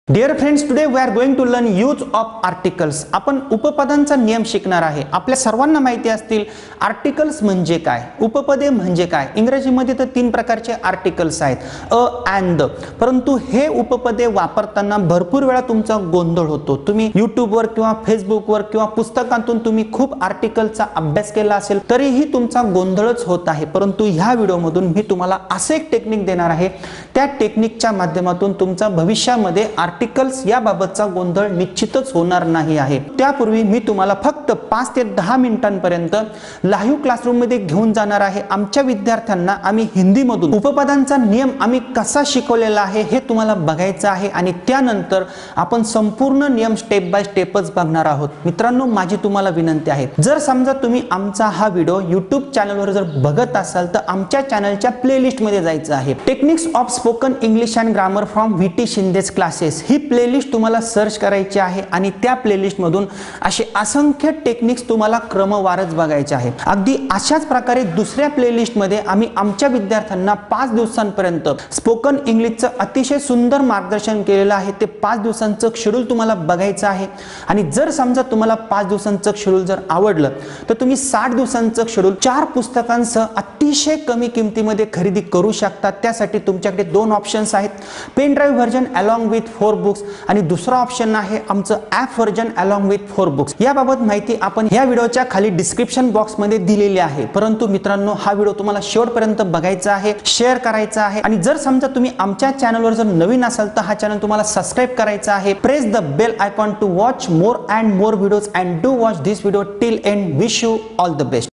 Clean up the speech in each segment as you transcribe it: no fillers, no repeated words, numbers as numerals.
Dear friends, today we are going to learn use of articles. आपण उपपदांचा नियम शिकणार आहे. आपल्या सर्वांना माहिती असतील आर्टिकल्स म्हणजे काय, उपपदे म्हणजे काय. इंग्रजीमध्ये तर 3 प्रकारचे आर्टिकल्स आहेत, अ अँड द. परंतु हे उपपदे वापरताना भरपूर वेळा तुमचा गोंधळ होतो. तुम्ही यूट्यूबवर किंवा फेसबुकवर किंवा पुस्तकांतून तुम्ही खूप आर्टिकलचा अभ्यास केला असेल तरीही तुमचा गोंधळच होत आहे. परंतु ह्या व्हिडिओमधून मी तुम्हाला असे एक टेक्निक देणार आहे. त्या टेक्निकच्या माध्यमातून तुमचा भविष्यामध्ये आर्टिकल्स या बाबतचा गोंधळ निश्चितच होणार नाही आहे. त्यापूर्वी मी तुम्हाला फक्त 5 ते 10 मिनिटांपर्यंत लाईव्ह क्लासरूम मध्ये घेऊन जाणार आहे. आमच्या विद्यार्थ्यांना आम्ही हिंदीमधून उपपदांचा नियम आम्ही कसा शिकवलेला आहे हे तुम्हाला बघायचं आहे आणि त्यानंतर आपण संपूर्ण नियम स्टेप बाय स्टेपच बघणार आहोत. मित्रांनो, माझी तुम्हाला विनंती आहे, जर समजा तुम्ही आमचा हा व्हिडिओ YouTube चॅनलवर जर बघत असाल तर आमच्या चॅनलच्या प्लेलिस्ट मध्ये जायचं आहे. Techniques of spoken English and grammar from VT Shinde's classes he playlist तुम्हाला सर्च करायची आहे आणि त्या प्लेलिस्ट मधून असे असंख्य टेक्निक्स तुम्हाला क्रमवारच बघायचे आहेत. अगदी अशाच प्रकारे दुसऱ्या प्लेलिस्ट मध्ये आम्ही आमच्या विद्यार्थ्यांना 5 दिवसांपर्यंत स्पोकन इंग्लिशचं अतिशय सुंदर मार्गदर्शन केलेलं आहे. ते 5 दिवसांचं शेड्यूल तुम्हाला बघायचं आहे आणि जर समजा तुम्हाला 5 दिवसांचं शेड्यूल जर आवडलं तर तुम्ही 60 दिवसांचं शेड्यूल 4 पुस्तकांसह अतिशय कमी किमतीमध्ये खरेदी करू शकता. त्यासाठी तुमच्याकडे 2 ऑप्शन्स आहेत, pen drive version along with 4 books आणि दुसरा ऑप्शन आहे आमचं app version along with 4 books. याबाबत माहिती आपण या व्हिडिओच्या खाली डिस्क्रिप्शन बॉक्स मध्ये दिलेली आहे. परंतु मित्रांनो, हा व्हिडिओ तुम्हाला शेवटपर्यंत बघायचा आहे, शेअर करायचा आहे आणि जर समजा तुम्ही आमच्या चॅनलवर जर नवीन असाल तर हा चॅनल तुम्हाला सबस्क्राइब करायचा आहे. Press the bell icon to watch more and more videos and do watch this video till end. Wish you all the best.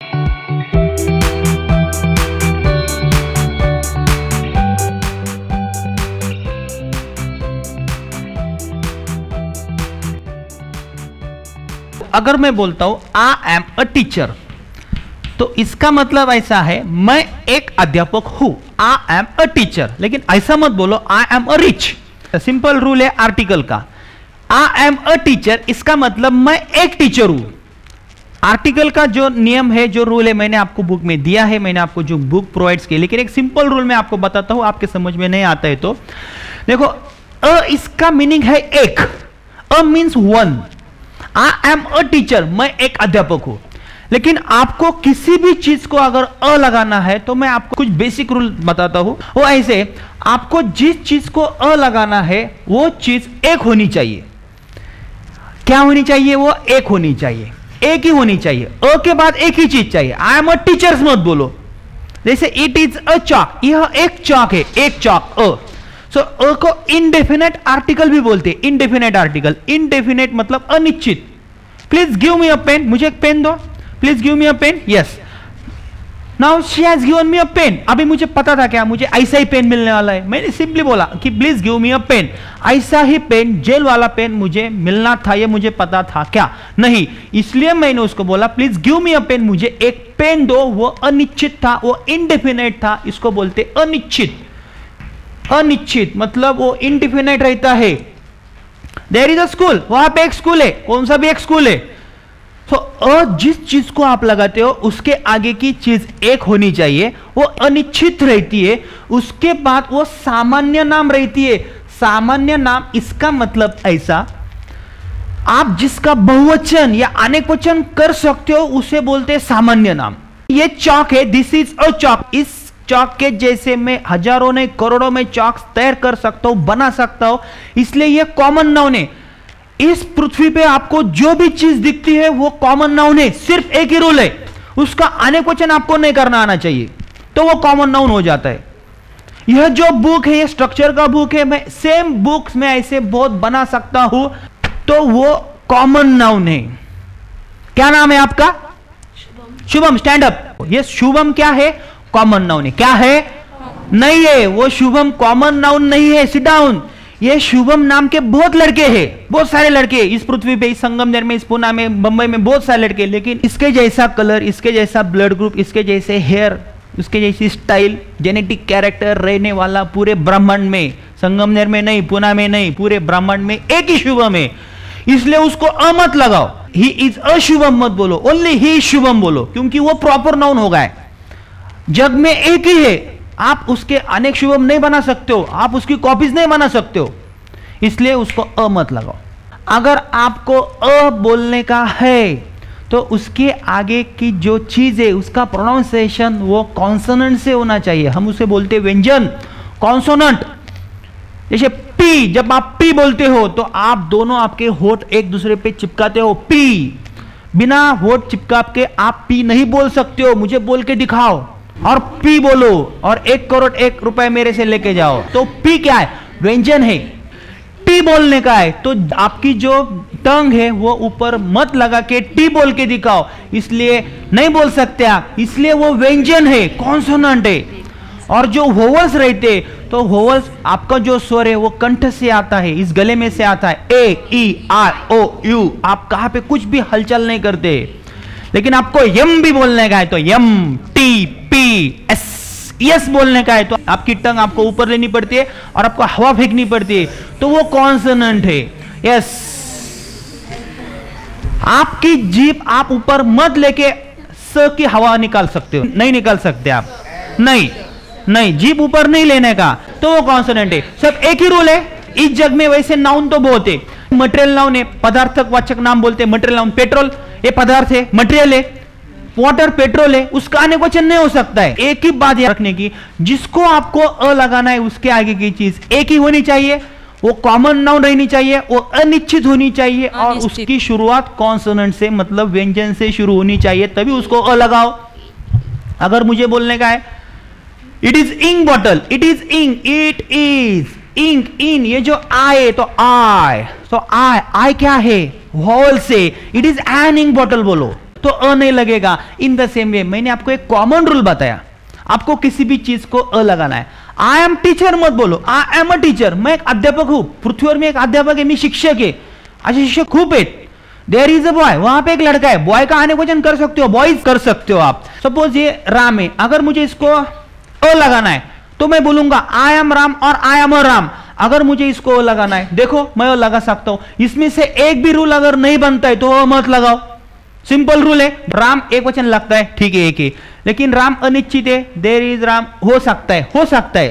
अगर मैं बोलता हूं आई एम अ टीचर तो इसका मतलब ऐसा है मैं एक अध्यापक हूं. आई एम अ टीचर, लेकिन ऐसा मत बोलो I am a rich. Simple rule है आर्टिकल का. आई एम अ टीचर इसका मतलब मैं एक टीचर हूं. आर्टिकल का जो नियम है, जो रूल है, मैंने आपको बुक में दिया है. मैंने आपको जो बुक प्रोवाइड्स की, लेकिन एक सिंपल रूल मैं आपको बताता हूं, आपके समझ में नहीं आता है तो देखो. अ इसका मीनिंग है एक. A means 1. I am a teacher, मैं एक अध्यापक हूं. लेकिन आपको किसी भी चीज को अगर अ लगाना है तो मैं आपको कुछ बेसिक रूल बताता हूं. वो ऐसे, आपको जिस चीज को अ लगाना है वो चीज एक होनी चाहिए. क्या होनी चाहिए? वो एक होनी चाहिए, एक ही होनी चाहिए. अ के बाद एक ही चीज चाहिए. आई एम अ टीचर्स मत बोलो. जैसे इट इज अ चॉक, यह एक चॉक है, एक चॉक अ. सो अ को इनडेफिनेट आर्टिकल भी बोलते हैं. इनडेफिनेट आर्टिकल, इनडेफिनेट मतलब अनिश्चित. Please give me a pen, मुझे एक पेन दो. Please give me a pen. Yes, now she has given me a pen. अभी मुझे पता था क्या मुझे ऐसा ही पेन मिलने वाला है. मैंने सिंपली बोला कि please give me a pen. ऐसा ही पेन, जेल वाला पेन मुझे मिलना था, ये मुझे पता था क्या? नहीं. इसलिए मैंने उसको बोला please give me a pen, मुझे एक पेन दो. वो अनिश्चित था, वो इनडेफिनेट था. इसको बोलते अनिश्चित. अनिश्चित मतलब वो इनडिफिनेट रहता है. देयर इज अ स्कूल, वहां पे एक स्कूल है, कौन सा भी एक स्कूल है. तो जिस चीज को आप लगाते हो उसके आगे की चीज एक होनी चाहिए. वो अनिश्चित रहती है. उसके बाद वो सामान्य नाम रहती है. सामान्य नाम इसका मतलब ऐसा, आप जिसका बहुवचन या अनेक वचन कर सकते हो उसे बोलते हैं सामान्य नाम. ये चौक है, दिस इज अ चौक. इस चौक के जैसे मैं हजारों नहीं करोड़ों में चौक तैयार कर सकता हूं, बना सकता हूं. इसलिए यह कॉमन नाउन है. इस पृथ्वी पे आपको जो भी चीज दिखती है वो कॉमन नाउन है. सिर्फ एक ही रूल है, उसका अनेक वचन आपको नहीं करना आना चाहिए, तो वो कॉमन नाउन हो जाता है. यह जो बुक है, ये स्ट्रक्चर का बुक है, मैं सेम बुक्स में ऐसे बहुत बना सकता हूं, तो वो कॉमन नाउन है. क्या नाम है आपका? शुभम. Stand up. ये शुभम क्या है? कॉमन नाउन है. क्या है? नहीं है, वो शुभम कॉमन नाउन नहीं है. Sit down. ये शुभम नाम के बहुत लड़के हैं, बहुत सारे लड़के इस पृथ्वी पे, इस संगमनेर में, इस पुणे में, बंबई में बहुत सारे लड़के. लेकिन इसके जैसा कलर, इसके जैसा ब्लड ग्रुप, इसके जैसे हेयर, उसके जैसी स्टाइल, जेनेटिक कैरेक्टर रहने वाला पूरे ब्रह्मांड में, संगमनेर में नहीं, पुणे में नहीं, पूरे ब्रह्मांड में एक ही शुभम है. इसलिए उसको अ मत लगाओ. ही इज अ शुभम मत बोलो, ओनली ही शुभम बोलो, क्योंकि वो प्रॉपर नाउन होगा. है जग में एक ही है. आप उसके अनेक शुभम नहीं बना सकते हो, आप उसकी कॉपीज नहीं बना सकते हो. इसलिए उसको अ मत लगाओ। अगर आपको अ बोलने का है तो उसके आगे की जो चीज है उसका प्रोनाउंसिएशन वो कॉन्सोनेंट से होना चाहिए। हम उसे बोलते व्यंजन, कॉन्सोनेंट। जैसे पी, जब आप पी बोलते हो तो आप दोनों आपके होठ एक दूसरे पे चिपकाते हो, पी। बिना होठ चिपका के आप पी नहीं बोल सकते हो, मुझे बोल के दिखाओ और पी बोलो और 1 करोड़ 1 रुपए मेरे से लेके जाओ। तो पी क्या है? व्यंजन है। टी बोलने का है तो आपकी जो टंग है वो ऊपर मत लगा के टी बोल के दिखाओ, इसलिए नहीं बोल सकते आप, इसलिए वो व्यंजन है, कॉन्सोनेंट है। और जो वोवल्स रहते तो वोवल्स आपका जो स्वर है वो कंठ से आता है, इस गले में से आता है, ए ई आर ओ यू। आप कहां पे कुछ भी हलचल नहीं करते। लेकिन आपको यम भी बोलने का है तो M, T, P, S, S बोलने का है तो आपकी टंग आपको ऊपर लेनी पड़ती है और आपको हवा फेंकनी पड़ती है, तो वो कॉन्सोनेंट है, यस। आपकी जीभ आप ऊपर मत लेके स की हवा निकाल सकते हो, नहीं निकाल सकते आप, नहीं जीभ ऊपर नहीं लेने का, तो वो कॉन्सोनेंट है। सब एक ही रूल है। इस जग में वैसे नाउन तो बहुत है। मटेरियल नाउन है, पदार्थक वाचक नाम बोलते हैं। मटेरियल नाउन, पेट्रोल ये पदार्थ है, मटेरियल है। वाटर पेट्रोल है, उसका अनेक वचन नहीं हो सकता है। एक ही बात याद रखने की, जिसको आपको अ लगाना है उसके आगे की चीज एक ही होनी चाहिए, वो कॉमन नाउन रहनी चाहिए, वो अनिश्चित होनी चाहिए और उसकी शुरुआत कॉन्सोनेंट से मतलब व्यंजन से शुरू होनी चाहिए, तभी उसको अ लगाओ। अगर मुझे बोलने का है it is ink bottle, it is ink, it is ink, इन ये जो आए तो आई, तो आई क्या है? वॉवल से। It is an ink bottle बोलो तो अ नहीं लगेगा। इन द सेम वे मैंने आपको एक कॉमन रूल बताया, आपको किसी भी चीज को अ लगाना है। आई एम टीचर मत बोलो, आई एम अ टीचर, मैं एक अध्यापक हूं, पृथ्वीवर में एक अध्यापक है, मैं शिक्षक है। अच्छा शिक्षक खूब है, देयर इज अ बॉय, वहां पे एक लड़का है, बॉय का अनेक वचन कर सकते हो, बॉयज कर सकते हो आप। सपोज ये राम है, अगर मुझे इसको अ लगाना है तो मैं बोलूंगा आई एम राम और आई एम अ राम। अगर मुझे इसको अ लगाना है, देखो मैं अ लगा सकता हूं। इसमें से एक भी रूल अगर नहीं बनता है तो अ मत लगाओ, सिंपल रूल है। राम एक वचन लगता है, ठीक है एक ही, लेकिन राम अनिश्चित है, देयर इज राम हो सकता है,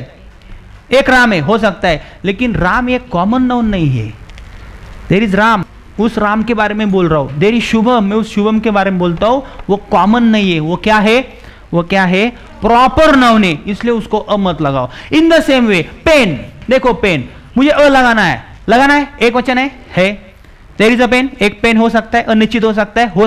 एक राम है हो सकता है, लेकिन राम एक कॉमन नाउन नहीं है। देयर इज राम, उस राम के बारे में बोल रहा हूं। देयर इज शुभम, मैं उस शुभम के बारे में बोलता हूं, वो कॉमन नहीं है, वो क्या है? प्रॉपर नाउन है, इसलिए उसको अ मत लगाओ। In the same way pen, देखो पेन मुझे अ लगाना है, एक वचन है। देयर इज अ पेन, एक पेन हो सकता है, अनिश्चित हो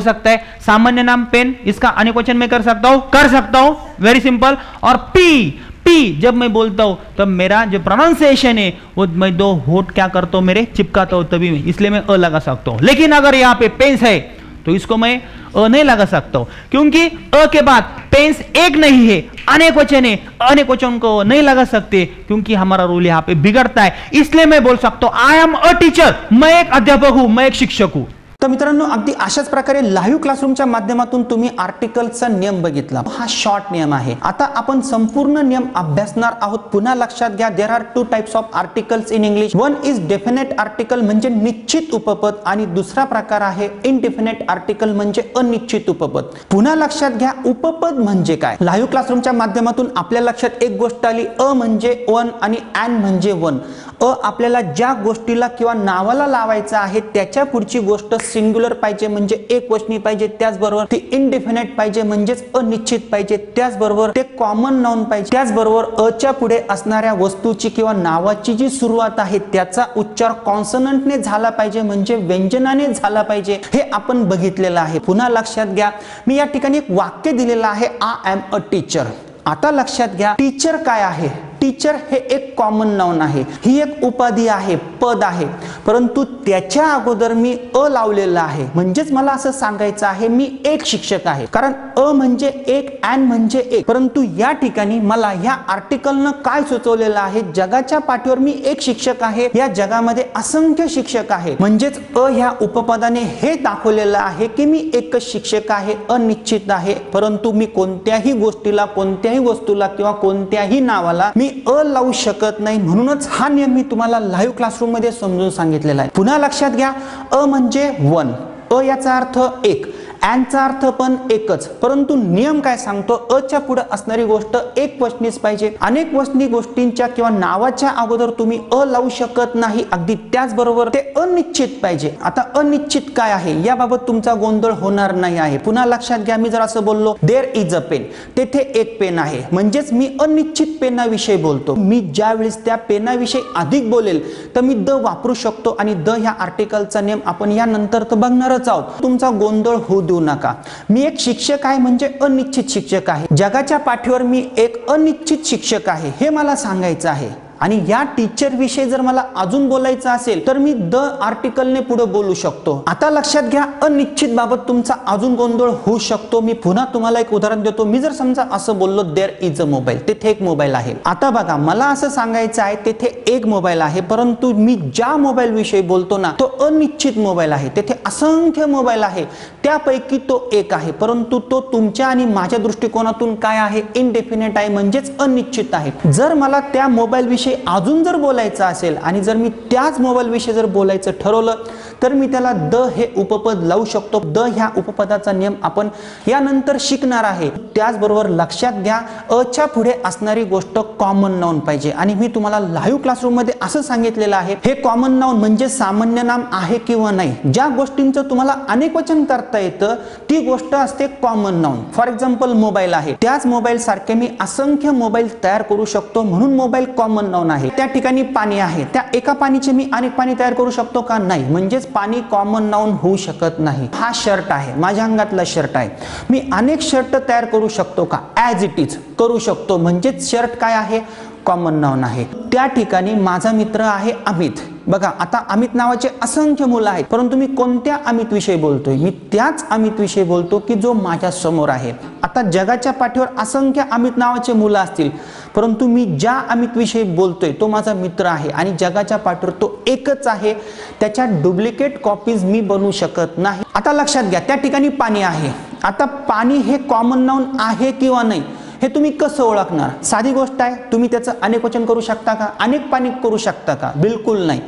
सकता है। सामान्य नाम पेन, इसका अनेक वचन में कर सकता हूं, वेरी सिंपल। और पी जब मैं बोलता हूं तब मेरा जो प्रोनाउंसिएशन है वो मैं 2 होठ क्या करता हूं मेरे चिपकाता हूं, तभी मैं, इसलिए मैं अ लगा सकता हूं। लेकिन अगर यहां पे पेन्स है तो इसको मैं अ नहीं लगा सकता हूं, क्योंकि अ के बाद पेन्स एक नहीं है, अनेक वचन है, अनेक वचन को नहीं लगा सकते क्योंकि हमारा रूल यहां पे बिगड़ता है। इसलिए मैं बोल सकता हूं आई एम अ टीचर, मैं एक अध्यापक हूं, मैं एक शिक्षक हूं। तर मित्रांनो अगदी अशाच प्रकारे लाईव्ह क्लासरूमच्या माध्यमातून तुम्ही आर्टिकलचा नियम बघितला, हा शॉर्ट नियम आहे। आता आपण संपूर्ण नियम अभ्यासणार आहोत। पुन्हा लक्षात घ्या, there are 2 types of articles in English. One is definite article म्हणजे निश्चित उपपद आणि दुसरा प्रकार आहे इनडेफिनेट आर्टिकल म्हणजे अनिश्चित उपपद। पुन्हा लक्षात घ्या, उपपद म्हणजे काय? लाईव्ह क्लासरूमच्या माध्यमातून आपल्या लक्षात एक गोष्ट आली, अ म्हणजे वन आणि एन म्हणजे वन। अ आपल्याला ज्या गोष्टीला किंवा नावाला लावायचं आहे त्याच्या पुढची गोष्ट सिंग्युलर पाहिजे म्हणजे एक वचनी पाहिजे, त्याचबरोबर ती इनडेफिनेट पाहिजे म्हणजेच अनिश्चित पाहिजे, त्याचबरोबर ते कॉमन नाउन पाहिजे, त्याचबरोबर अ च्या पुढे असणाऱ्या वस्तूची किंवा नावाची जी सुरुवात आहे त्याचा उच्चार कॉन्सोनंटने झाला पाहिजे म्हणजे व्यंजनाने झाला पाहिजे, हे आपण बघितलेलं आहे। पुन्हा लक्षात घ्या, मी या ठिकाणी एक वाक्य दिलेलं आहे, आय एम अ टीचर। आता लक्षात घ्या, टीचर काय आहे? टीचर हे एक कॉमन नाउन आहे, ही एक उपाधी आहे, पद आहे, परंतु त्याच्या अगोदर मी अ लावलेला आहे, म्हणजेच मला असं सांगायचं आहे मी एक शिक्षक आहे। कारण अ म्हणजे एक, एन म्हणजे एक, परंतु या ठिकाणी मला ह्या आर्टिकलनं काय सुचवलेलं आहे? जगाच्या पाठीवर मी एक शिक्षक आहे, या जगामध्ये असंख्य शिक्षक आहे, म्हणजेच अ ह्या उपपदाने हे दाखवलेलं आहे की मी एकच शिक्षक आहे, अनिश्चित आहे, परंतु मी कोणत्याही गोष्टीला, कोणत्याही वस्तूला किंवा कोणत्याही नावाला मी अ लावू शकत नाही। म्हणूनच हा नियम मी तुम्हाला लाईव्ह क्लासरूम मध्ये समजून सांगितलेला आहे। पुन्हा लक्षात घ्या, अ म्हणजे वन, अ याचा अर्थ एक, अँडचा अर्थ पण एकच, परंतु नियम काय सांगतो, अच्या पुढे असणारी गोष्ट एक वचनीच पाहिजे. अनेक वचनी गोष्टींच्या किंवा नावाच्या अगोदर तुम्ही अ लावू शकत नाही. अगदी त्याचबरोबर ते अनिश्चित पाहिजे. आता अनिश्चित काय आहे याबाबत तुमचा गोंधळ होणार नाही आहे. पुन्हा लक्षात घ्या, मी जर असं बोललो देअर इज अ पेन, तेथे एक पेन आहे, म्हणजेच मी अनिश्चित पेनाविषयी बोलतो. मी ज्या वेळेस त्या पेनाविषयी अधिक बोलेल तर मी द वापरू शकतो आणि द ह्या आर्टिकलचा नेम आपण यानंतर तर बघणारच आहोत. तुमचा गोंधळ होऊ देऊ नका. मी एक शिक्षक आहे म्हणजे अनिश्चित शिक्षक आहे. जगाच्या पाठीवर मी एक अनिश्चित शिक्षक आहे हे मला सांगायचं आहे. आणि या टीचर विषयी जर मला अजून बोलायचं असेल तर मी द आर्टिकलने पुढे बोलू शकतो. आता लक्षात घ्या, अनिश्चित बाबत तुमचा अजून गोंधळ होऊ शकतो. मी पुन्हा तुम्हाला एक उदाहरण देतो. मी जर समजा असं बोललो देअर इज अ मोबाईल, तेथे एक मोबाईल आहे. आता बघा, मला असं सांगायचं आहे तेथे एक मोबाईल आहे, परंतु मी ज्या मोबाईल विषयी बोलतो ना तो अनिश्चित मोबाईल आहे. तेथे असंख्य मोबाईल आहे, त्यापैकी तो एक आहे, परंतु तो तुमच्या आणि माझ्या दृष्टिकोनातून काय आहे, इनडेफिनेट आहे, म्हणजेच अनिश्चित आहे. जर मला त्या मोबाईल विषयी अजून जर बोलायचं असेल आणि जर मी त्याच मोबाईल विषयी जर बोलायचं ठरवलं तर मी त्याला द हे उपपद लावू शकतो. द ह्या उपपदाचा नियम आपण यानंतर शिकणार आहे. त्याचबरोबर लक्षात घ्या, अच्या पुढे असणारी गोष्ट कॉमन नाउन पाहिजे. आणि मी तुम्हाला लाईव्ह क्लासरूम मध्ये असं सांगितलेलं आहे, हे कॉमन नाउन म्हणजे सामान्य नाम आहे किंवा नाही. ज्या गोष्टींचं तुम्हाला अनेक वचन करता येतं ती गोष्ट असते common noun. For example mobile आहे, त्याच मोबाईल सारखे मी असंख्य मोबाईल तयार करू शकतो, म्हणून मोबाईल कॉमन नाउन आहे. त्या ठिकाणी पाणी आहे, त्या एका पाणीचे मी अनेक पाणी तयार करू शकतो का, नाही, म्हणजेच पाणी कॉमन नाउन होऊ शकत नाही. हा शर्ट आहे, माझ्या अंगातला शर्ट आहे, मी अनेक शर्ट तयार करू शकतो का, ॲज इट इज करू शकतो, म्हणजेच शर्ट काय आहे, कॉमन नाउन आहे. त्या ठिकाणी माझा मित्र आहे अमित. बघा, आता अमित नावाचे असंख्य मुलं आहेत, परंतु मी कोणत्या अमित विषयी बोलतोय, मी त्याच अमित विषयी बोलतो की जो माझ्या समोर आहे. आता जगाच्या पाठीवर असंख्य अमित नावाचे मुलं असतील, परंतु मी ज्या अमित विषयी बोलतोय तो माझा मित्र आहे आणि जगाच्या पाठीवर तो एकच आहे, त्याच्या डुप्लिकेट कॉपीज मी बनवू शकत नाही. आता लक्षात घ्या, त्या ठिकाणी पाणी आहे. आता पाणी हे कॉमन नाउन आहे किंवा नाही हे तुम्ही कसं ओळखणार? साधी गोष्ट आहे, तुम्ही त्याचं अनेक वचन करू शकता का, अनेक पाणी करू शकता का, बिलकुल नाही,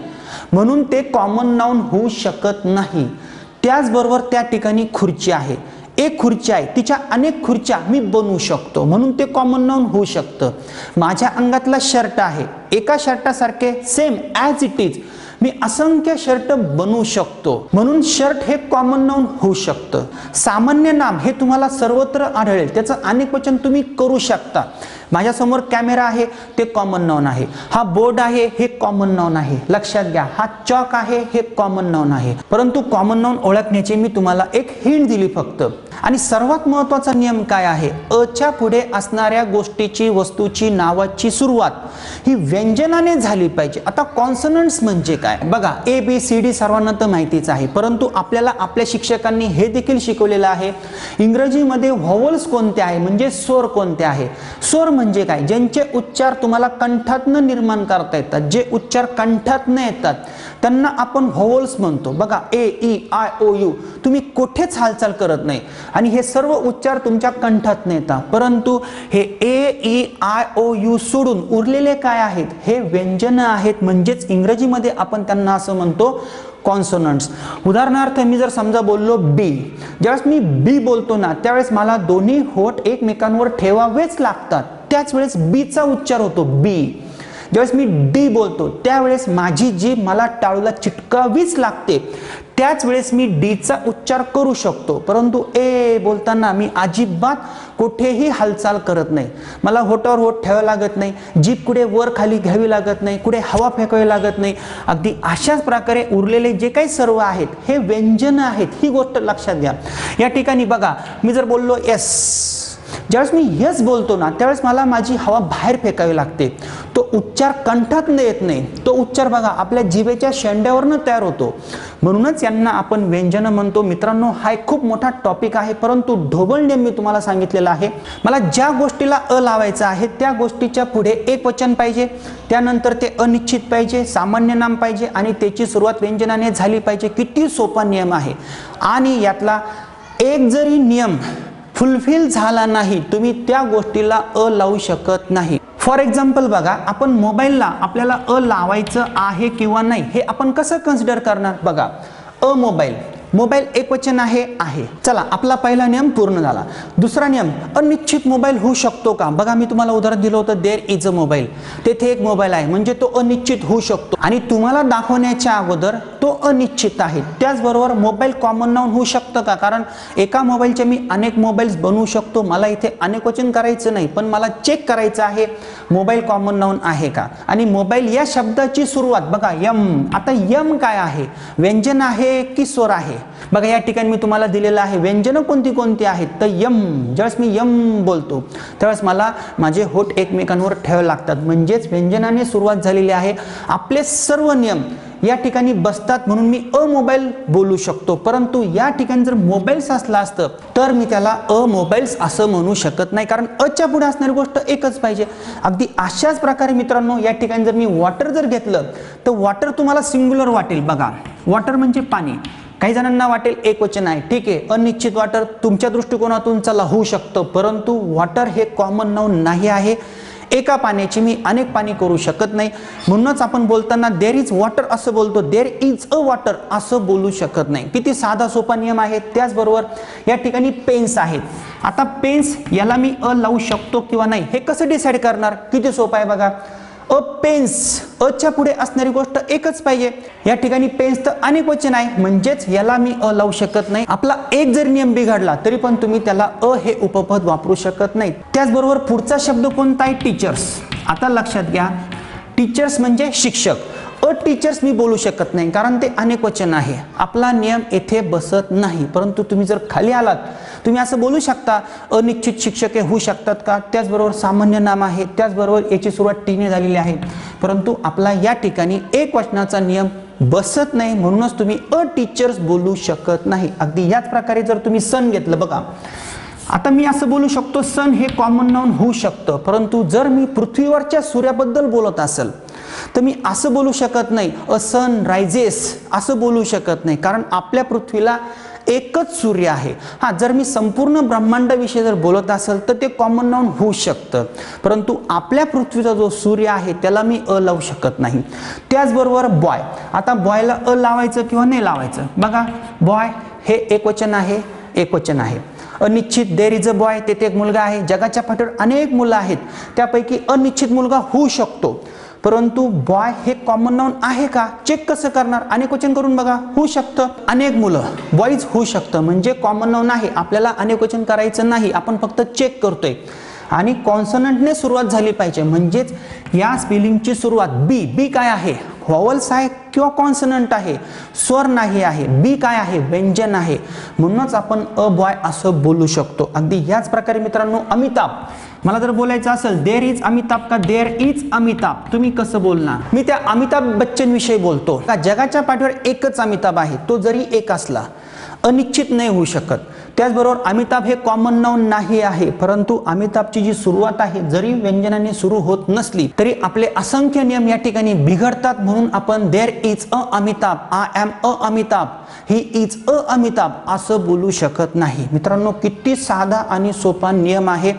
म्हणून ते कॉमन नाउन होऊ शकत नाही. त्याचबरोबर त्या ठिकाणी खुर्ची आहे, एक खुर्ची आहे, तिच्या अनेक खुर्च्या मी बनवू शकतो, म्हणून ते कॉमन नाउन होऊ शकतं. माझ्या अंगातला शर्ट आहे, एका शर्टासारखे सेम ॲज इट इज मी असंख्य शर्ट बनवू शकतो, म्हणून शर्ट हे कॉमन नाउन होऊ शकतं. सामान्य नाम हे तुम्हाला सर्वत्र आढळेल, त्याचं अनेक वचन तुम्ही करू शकता. माझ्यासमोर कॅमेरा आहे, ते कॉमन नाउन आहे. हा बोर्ड आहे, हे कॉमन नाउन आहे. लक्षात घ्या, हा चॉक आहे, हे कॉमन नाउन आहे. परंतु कॉमन नाउन ओळखण्याची मी तुम्हाला एक हिंट दिली फक्त. आणि सर्वात महत्त्वाचा नियम काय आहे, अच्या पुढे असणाऱ्या गोष्टीची, वस्तूची, नावाची सुरुवात ही व्यंजनाने झाली पाहिजे. आता कॉन्सनंट्स म्हणजे काय बघा, ए बी सी डी सर्वांना तर माहितीच आहे, परंतु आपल्याला आपल्या शिक्षकांनी हे देखील शिकवलेलं आहे, इंग्रजीमध्ये व्हॉवल्स कोणते आहे म्हणजे स्वर कोणते आहे. स्वर म्हणजे काय, ज्यांचे उच्चार तुम्हाला कंठातनं निर्माण करता येतात, जे उच्चार कंठातनं येतात त्यांना आपण व्हॉवल्स म्हणतो. बघा, ए ई आय ओ यू तुम्ही कुठेच हालचाल करत नाही आणि हे सर्व उच्चार तुमच्या कंठातनं येतात, परंतु हे ए ई आय ओ यू सोडून उरलेले काय आहेत, हे व्यंजन आहेत, म्हणजेच इंग्रजीमध्ये आपण त्यांना असं म्हणतो कॉन्सोनंट्स. उदाहरणार्थ मी जर समजा बोललो बी, ज्यावेळेस मी बी बोलतो ना त्यावेळेस मला दोन्ही होठ एकमेकांवर ठेवावेच लागतात, त्याच वेळेस बीचा उच्चार होतो बी. ज्यावेळेस मी डी बोलतो त्यावेळेस माझी जीभ मला टाळूला चिटकावीच लागते, त्याच वेळेस मी डीचा उच्चार करू शकतो, परंतु ए बोलताना मी अजिबात कुठेही हालचाल करत नाही, मला होटावर होठ ठेवावं लागत नाही, जीभ कुठे वर खाली घ्यावी लागत नाही, कुठे हवा फेकावी लागत नाही. अगदी अशाच प्रकारे उरलेले जे काही सर्व आहेत हे व्यंजन आहेत, ही गोष्ट लक्षात घ्या. या ठिकाणी बघा, मी जर बोललो एस, ज्यावेळेस मी यस बोलतो ना त्यावेळेस मला माझी हवा बाहेर फेकावी लागते, तो उच्चार कंठातनं येत नाही, तो उच्चार बघा आपल्या जिभेच्या शेंड्यावरनं तयार होतो, म्हणूनच यांना आपण व्यंजन म्हणतो. मित्रांनो, हा एक खूप मोठा टॉपिक आहे, परंतु ढोबळ नियम मी तुम्हाला सांगितलेला आहे. मला ज्या गोष्टीला अ लावायचं आहे त्या गोष्टीच्या पुढे एक वचन पाहिजे, त्यानंतर ते अनिश्चित पाहिजे, सामान्य नाम पाहिजे आणि त्याची सुरुवात व्यंजनाने झाली पाहिजे. किती सोपा नियम आहे आणि यातला एक जरी नियम फुलफिल झाला नाही तुम्ही त्या गोष्टीला अ लावू शकत नाही. फॉर एक्झाम्पल बघा, आपण मोबाईलला आपल्याला अ लावायचं आहे किंवा नाही हे आपण कसं कन्सिडर करणार. बघा, अ मोबाईल मोबाईल एकवचन आहे आहे. चला, आपला पहिला नियम पूर्ण झाला. दुसरा नियम, अनिश्चित मोबाईल होऊ शकतो का? बघा, मी तुम्हाला उदाहरण दिलं होतं, देअर इज अ मोबाईल. तेथे एक मोबाईल आहे, म्हणजे तो अनिश्चित होऊ शकतो. आणि तुम्हाला दाखवण्याच्या अगोदर तो अनिश्चित आहे. त्याचबरोबर मोबाईल कॉमन नाउन होऊ शकतं का? कारण एका मोबाईलचे मी अनेक मोबाईल्स बनवू शकतो. मला इथे अनेकवचन करायचं नाही, पण मला चेक करायचं आहे मोबाईल कॉमन नाउन आहे का. आणि मोबाईल या शब्दाची सुरुवात बघा, यम. आता यम काय आहे? व्यंजन आहे की स्वर आहे? बघा, या ठिकाणी मी तुम्हाला दिलेलं आहे व्यंजन कोणती कोणती आहेत. तर यम, ज्यावेळेस मी यम बोलतो त्यावेळेस मला माझे होठ एकमेकांवर ठेवावे लागतात, म्हणजेच व्यंजनाने सुरुवात झालेली आहे. आपले सर्व नियम या ठिकाणी बसतात, म्हणून मी अ मोबाईल बोलू शकतो. परंतु या ठिकाणी जर मोबाईल्स असला असतं तर मी त्याला अ मोबाईल्स असं म्हणू शकत नाही, कारण अच्या पुढे असणारी गोष्ट एकच पाहिजे. अगदी अशाच प्रकारे मित्रांनो, या ठिकाणी जर मी वॉटर जर घेतलं तर वॉटर तुम्हाला सिंग्युलर वाटेल. बघा, वॉटर म्हणजे पाणी. काही जणांना वाटेल एकवचन आहे, ठीक आहे. अनिश्चित वॉटर तुमच्या दृष्टिकोनातून चला होऊ शकतं, परंतु वॉटर हे कॉमन नाउन नाही आहे. एका पाण्याची मी अनेक पाणी करू शकत नाही. म्हणूनच आपण बोलताना देअर इज वॉटर असं बोलतो, देअर इज अ वॉटर असं बोलू शकत नाही. किती साधा सोपा नियम आहे. त्याचबरोबर या ठिकाणी पेन्स आहेत. आता पेन्स याला मी अ लावू शकतो किंवा नाही हे कसं डिसाईड करणार? किती सोपं आहे बघा. अ पेन्स, अच्या पुढे असणारी गोष्ट एकच पाहिजे. या ठिकाणी पेन्स तर अनेक वचन आहे, म्हणजेच याला मी अ लावू शकत नाही. आपला एक जर नियम बिघडला तरी पण तुम्ही त्याला अ हे उपपद वापरू शकत नाही. त्याचबरोबर पुढचा शब्द कोणता आहे? टीचर्स. आता लक्षात घ्या, टीचर्स म्हणजे शिक्षक. अ टीचर्स मी बोलू शकत नाही, कारण ते अनेक वचन आहे. आपला नियम येथे बसत नाही. परंतु तुम्ही जर खाली आलात, तुम्ही असं बोलू शकता, अनिश्चित शिक्षके होऊ शकतात का? त्याचबरोबर सामान्य नाम आहे, त्याचबरोबर याची सुरुवात टीने झालेली आहे. परंतु आपला या ठिकाणी एक वचनाचा नियम बसत नाही, म्हणूनच तुम्ही अ टीचर्स बोलू शकत नाही. अगदी याच प्रकारे जर तुम्ही सन घेतलं, बघा, आता मी असं बोलू शकतो सन हे कॉमन नाउन होऊ शकतं. परंतु जर मी पृथ्वीवरच्या सूर्याबद्दल बोलत असेल तर मी असं बोलू शकत नाही, अ सन रायझेस असं बोलू शकत नाही, कारण आपल्या पृथ्वीला एकच सूर्य आहे. हा, जर मी संपूर्ण ब्रह्मांडाविषयी जर बोलत असेल तर ते कॉमन नाउन होऊ शकतं, परंतु आपल्या पृथ्वीचा जो सूर्य आहे त्याला मी अ लावू शकत नाही. त्याचबरोबर बॉय. आता बॉयला अ लावायचं किंवा नाही लावायचं? बघा, बॉय हे एकवचन आहे, एकवचन आहे. अनिश्चित, देअर इज अ बॉय, तेथे एक मुलगा आहे. जगाच्या पाठीवर अनेक मुलं आहेत, त्यापैकी अनिश्चित मुलगा होऊ शकतो. परंतु बॉय हे कॉमन नाउन आहे का? चेक कसं करणार? अनेक वचन करून बघा, होऊ शकतं. अनेक मुलं, बॉईज होऊ शकतं, म्हणजे कॉमन नाउन आहे. आपल्याला अनेक वचन करायचं नाही, आपण फक्त चेक करतोय. आणि कॉन्सनंटने सुरुवात झाली पाहिजे, म्हणजेच या स्पेलिंगची सुरुवात बी. बी काय आहे? व्हॉवल्स आहे किंवा कॉन्सनंट आहे? स्वर नाही आहे. बी काय आहे? व्यंजन आहे. म्हणूनच आपण अ बॉय असं बोलू शकतो. अगदी याच प्रकारे मित्रांनो, अमिताभ, मला जर बोलायचं असेल देअर इज अमिताभ का देअर इज अमिताभ, तुम्ही कसं बोलणार? मी त्या अमिताभ बच्चन विषयी बोलतो का? जगाच्या पाठीवर एकच अमिताभ आहे, तो जरी एक असला अनिश्चित नाही होऊ शकत. त्याचबरोबर अमिताभ हे कॉमन नाउन नाही आहे, परंतु अमिताभची जी सुरुवात आहे जरी व्यंजनाने सुरू होत नसली तरी आपले असंख्य नियम या ठिकाणी बिघडतात. म्हणून आपण there is a Amitabh, I am a Amitabh, he is a Amitabh असं बोलू शकत नाही. मित्रांनो, किती साधा आणि सोपा नियम आहे.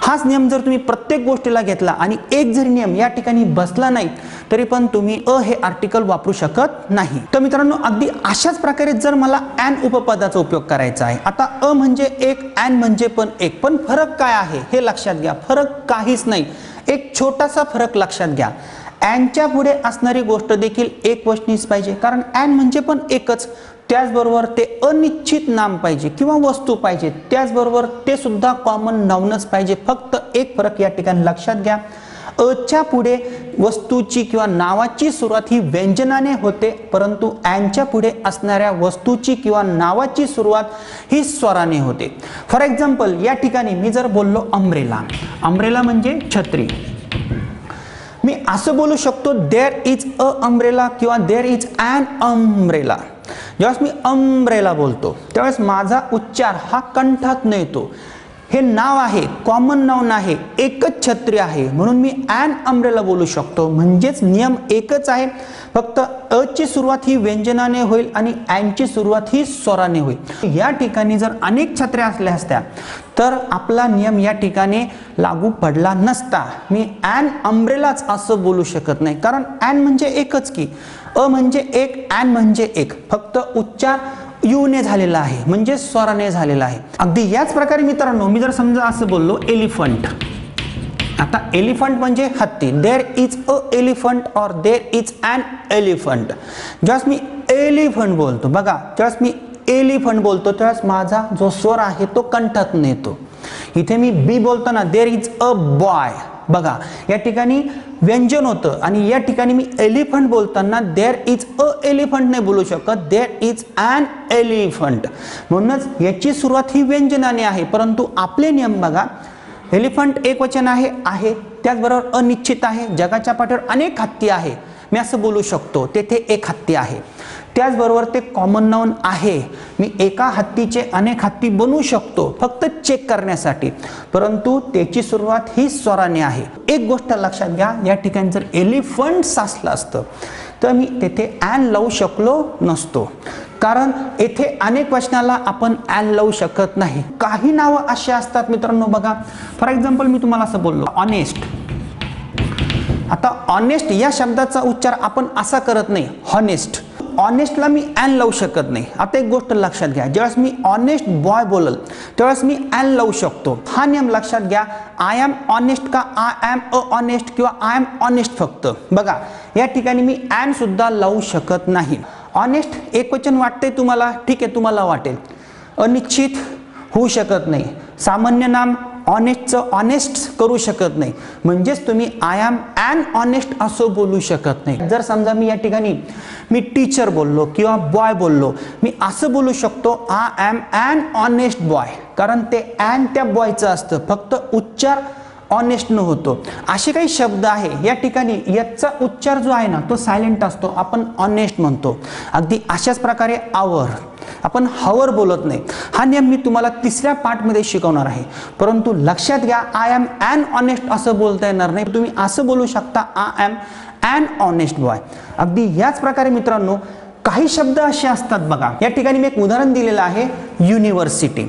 हाच नियम जर तुम्ही प्रत्येक गोष्टीला घेतला आणि एक जरी नियम या ठिकाणी बसला नाही तरी पण तुम्ही अ हे आर्टिकल वापरू शकत नाही. तर मित्रांनो, अगदी अशाच प्रकारे जर मला ॲन उपपदाचा उपयोग करायचा आहे. आता अ म्हणजे एक, ॲन म्हणजे पण एक, पण फरक काय आहे हे लक्षात घ्या. फरक काहीच नाही. एक छोटासा फरक लक्षात घ्या. ॲनच्या पुढे असणारी गोष्ट देखील एक वचनीच पाहिजे, कारण ॲन म्हणजे पण एकच. त्याचबरोबर ते अनिश्चित नाम पाहिजे किंवा वस्तू पाहिजे. त्याचबरोबर ते सुद्धा कॉमन नाउनच पाहिजे. फक्त एक फरक या ठिकाणी लक्षात घ्या. अच्या पुढे वस्तूची किंवा नावाची सुरुवात ही व्यंजनाने होते, परंतु ॲनच्या पुढे असणाऱ्या वस्तूची किंवा नावाची सुरुवात ही स्वराने होते. फॉर एक्झाम्पल, या ठिकाणी मी जर बोललो अम्ब्रेला, अम्ब्रेला म्हणजे छत्री, मी असं बोलू शकतो देअर इज अ अम्ब्रेला किंवा देअर इज ॲन अम्ब्रेला. ज्यावेळेस मी अम्ब्रेला बोलतो त्यावेळेस माझा उच्चार हा कंठात न येतो. हे नाव आहे, कॉमन नाउन आहे, एकच छत्री आहे, म्हणून मी ॲन अम्ब्रेला बोलू शकतो. म्हणजेच नियम एकच आहे, फक्त अ ची सुरुवात ही व्यंजनाने होईल आणि ॲनची सुरुवात ही स्वराने होईल. या ठिकाणी जर अनेक छत्र्या असल्या असत्या तर आपला नियम या ठिकाणी लागू पडला नसता. मी ॲन अम्ब्रेलाच असं बोलू शकत नाही, कारण ॲन म्हणजे एकच की. अ म्हणजे एक, ॲन म्हणजे एक, फक्त उच्चार यूने झालेला आहे, म्हणजे स्वराने झालेला आहे. अगदी याच प्रकारे मित्रांनो, मी जर समजा असं बोललो एलिफंट, आता एलिफंट म्हणजे हत्ती, देर इज अ एलिफंट और देर इज ॲन एलिफंट. ज्यावेळेस मी एलिफंट बोलतो बघा, ज्यावेळेस मी एलिफंट बोलतो त्यावेळेस माझा जो स्वर आहे तो कंठातून येतो. इथे मी बी बोलताना देर इज अ बॉय, बघा या ठिकाणी व्यंजन होतं, आणि या ठिकाणी मी एलिफंट बोलताना देर इज अ एलिफंट नाही बोलू शकत, देर इज ॲन एलिफंट. म्हणूनच याची सुरुवात ही व्यंजनाने आहे. परंतु आपले नियम बघा, एलिफंट एक वचन आहे, त्याचबरोबर अनिश्चित आहे, जगाच्या पाठीवर अनेक हत्ती आहे, मी असं बोलू शकतो, तेथे एक हत्ती आहे. त्याचबरोबर ते कॉमन नाउन आहे, मी एका हत्तीचे अनेक हत्ती बनवू शकतो फक्त चेक करण्यासाठी, परंतु त्याची सुरुवात ही स्वराने आहे. एक गोष्ट लक्षात घ्या, या ठिकाणी जर एलिफंट्स असलं असतं तर मी तेथे ॲन लावू शकलो नसतो, कारण येथे अनेक वचनाला आपण ॲन लावू शकत नाही. काही नावं अशी असतात मित्रांनो बघा, फॉर एक्झाम्पल मी तुम्हाला असं बोललो ऑनेस्ट. आता ऑनेस्ट या शब्दाचा उच्चार आपण असा करत नाही, हॉनेस्ट. ऑनेस्टला मी ॲन लावू शकत नाही. आता एक गोष्ट लक्षात घ्या, ज्यावेळेस मी ऑनेस्ट बॉय बोलल त्यावेळेस मी ॲन लावू शकतो. हा नियम लक्षात घ्या. आय एम ऑनेस्ट का आय एम अ ऑनेस्ट किंवा आय एम ऑनेस्ट फक्त, बघा या ठिकाणी मी ॲन सुद्धा लावू शकत नाही. ऑनेस्ट एक वचन वाटते तुम्हाला, ठीक आहे तुम्हाला वाटेल. अनिश्चित होऊ शकत नाही. सामान्य नाम ऑनेस्टचं ऑनेस्ट करू शकत नाही, म्हणजेच तुम्ही आय एम ॲन ऑनेस्ट असं बोलू शकत नाही. जर समजा मी या ठिकाणी मी टीचर बोललो किंवा बॉय बोललो, मी असं बोलू शकतो I am an honest boy, कारण ते ॲन त्या बॉयचं असतं, फक्त उच्चार ऑनेस्ट न होतो. असे काही शब्द आहे या ठिकाणी याचा उच्चार जो आहे ना तो सायलेंट असतो, आपण ऑनेस्ट म्हणतो. अगदी अशाच प्रकारे आवर, आपण हवर बोलत नाही. हा नियम मी तुम्हाला तिसऱ्या पार्टमध्ये शिकवणार आहे, परंतु लक्षात घ्या आय एम ॲन ऑनेस्ट असं बोलता येणार नाही, तुम्ही असं बोलू शकता I am an honest boy. अगदी याच प्रकारे मित्रांनो काही शब्द असे असतात बघा, या ठिकाणी मी एक उदाहरण दिलेलं आहे, युनिव्हर्सिटी.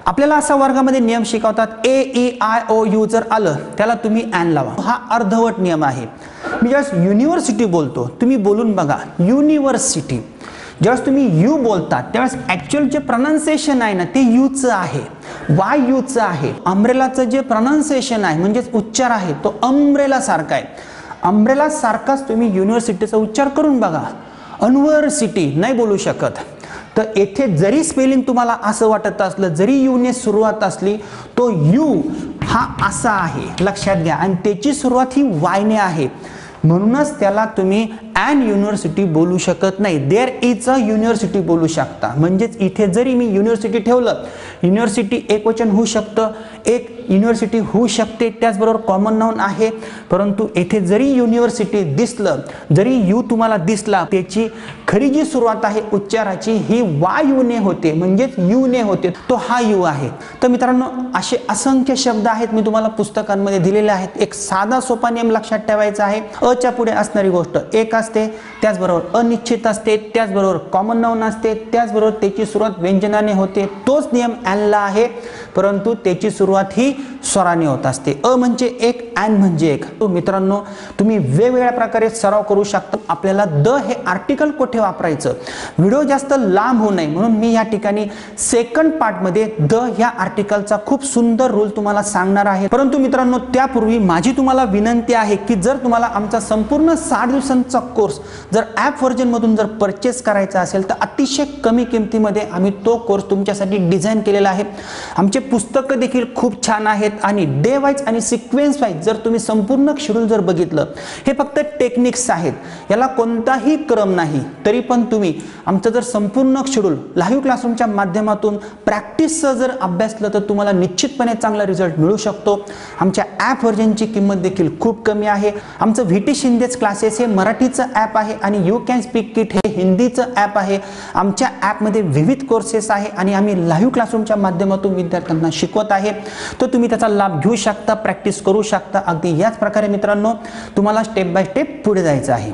आपल्याला असा वर्गामध्ये नियम शिकवतात, AEIOU जर आलं त्याला तुम्ही ॲन लावा, हा अर्धवट नियम आहे. मी ज्यावेळेस युनिव्हर्सिटी बोलतो, तुम्ही बोलून बघा युनिव्हर्सिटी. ज्यावेळेस तुम्ही यू बोलता त्यावेळेस ॲक्च्युअल जे प्रोनाउन्सिएशन आहे ना ते यूचं आहे, वाय यूचं आहे. अम्ब्रेलाचं जे प्रोनाउन्सिएशन आहे म्हणजेच उच्चार आहे तो अम्ब्रेला सारखा आहे. अम्ब्रेला सारखाच तुम्ही युनिव्हर्सिटीचा उच्चार करून बघा, युनिव्हर्सिटी नाही बोलू शकत. तर येथे जरी स्पेलिंग तुम्हाला असं वाटत असलं, जरी यूने सुरुवात असली, तो यू हा असा आहे लक्षात घ्या, आणि त्याची सुरुवात ही वायने आहे, म्हणूनच त्याला तुम्ही ॲन युनिव्हर्सिटी बोलू शकत नाही, देर इज अ युनिव्हर्सिटी बोलू शकता. म्हणजेच इथे जरी मी युनिव्हर्सिटी ठेवलं, युनिव्हर्सिटी एक वचन होऊ शकतं, एक युनिव्हर्सिटी होऊ शकते, त्याचबरोबर कॉमन नाउन आहे. परंतु येथे जरी युनिव्हर्सिटी दिसलं, जरी यू तुम्हाला दिसला, त्याची खरी जी सुरुवात आहे उच्चाराची ही वाय यूने होते, म्हणजेच यूने होते, तो हा यू आहे. तर मित्रांनो असे असंख्य शब्द आहेत, मी तुम्हाला पुस्तकांमध्ये दिलेले आहेत. एक साधा सोपा नियम लक्षात ठेवायचा आहे, अच्या पुढे असणारी गोष्ट एक असते, त्याचबरोबर अनिश्चित असते, त्याचबरोबर कॉमन नाउन असते, त्याचबरोबर त्याची सुरुवात व्यंजनाने होते. तोच नियम ॲनला आहे, परंतु त्याची सुरुवात ही स्वराने होत असते. अ म्हणजे एक, ॲन म्हणजे एक. तो मित्रांनो तुम्ही वेगवेगळ्या प्रकारे सराव करू शकता. आपल्याला द हे आर्टिकल कुठे वापरायचं, व्हिडिओ जास्त लांब होऊ नये म्हणून मी या ठिकाणी सेकंड पार्टमध्ये द ह्या आर्टिकलचा खूप सुंदर रूल तुम्हाला सांगणार आहे. परंतु मित्रांनो त्यापूर्वी माझी तुम्हाला विनंती आहे की जर तुम्हाला आमचा संपूर्ण 60 दिवसांचा कोर्स जर ॲप व्हर्जनमधून जर परचेस करायचा असेल तर अतिशय कमी किमतीमध्ये आम्ही तो कोर्स तुमच्यासाठी डिझाईन केलेला आहे. आमचे पुस्तकं देखील खूप छान आहेत आणि डे वाईज आणि सिक्वेन्स वाईज जर तुम्ही संपूर्ण शेड्यूल जर बघितलं, हे फक्त टेक्निक्स आहेत, याला कोणताही क्रम नाही. तरी पण तुम्ही आमचं जर संपूर्ण शेड्यूल लाईव्ह क्लासरूमच्या माध्यमातून प्रॅक्टिसचं जर अभ्यासलं तर तुम्हाला निश्चितपणे चांगला रिझल्ट मिळू शकतो. आमच्या ॲप व्हर्जनची किंमत देखील खूप कमी आहे. आमचं VT शिंदेच क्लासेस हे मराठीचं ॲप आहे आणि यू कॅन स्पीक किट हे हिंदीचं ॲप आहे. आमच्या ॲपमध्ये विविध कोर्सेस आहे आणि आम्ही लाईव्ह क्लासरूमच्या माध्यमातून विद्यार्थ्यांना शिकवत आहे. तर तुम्ही त्याचा लाभ घेऊ शकता, प्रॅक्टिस करू शकता. अगदी याच प्रकारे मित्रांनो तुम्हाला स्टेप बाय स्टेप पुढे जायचं आहे.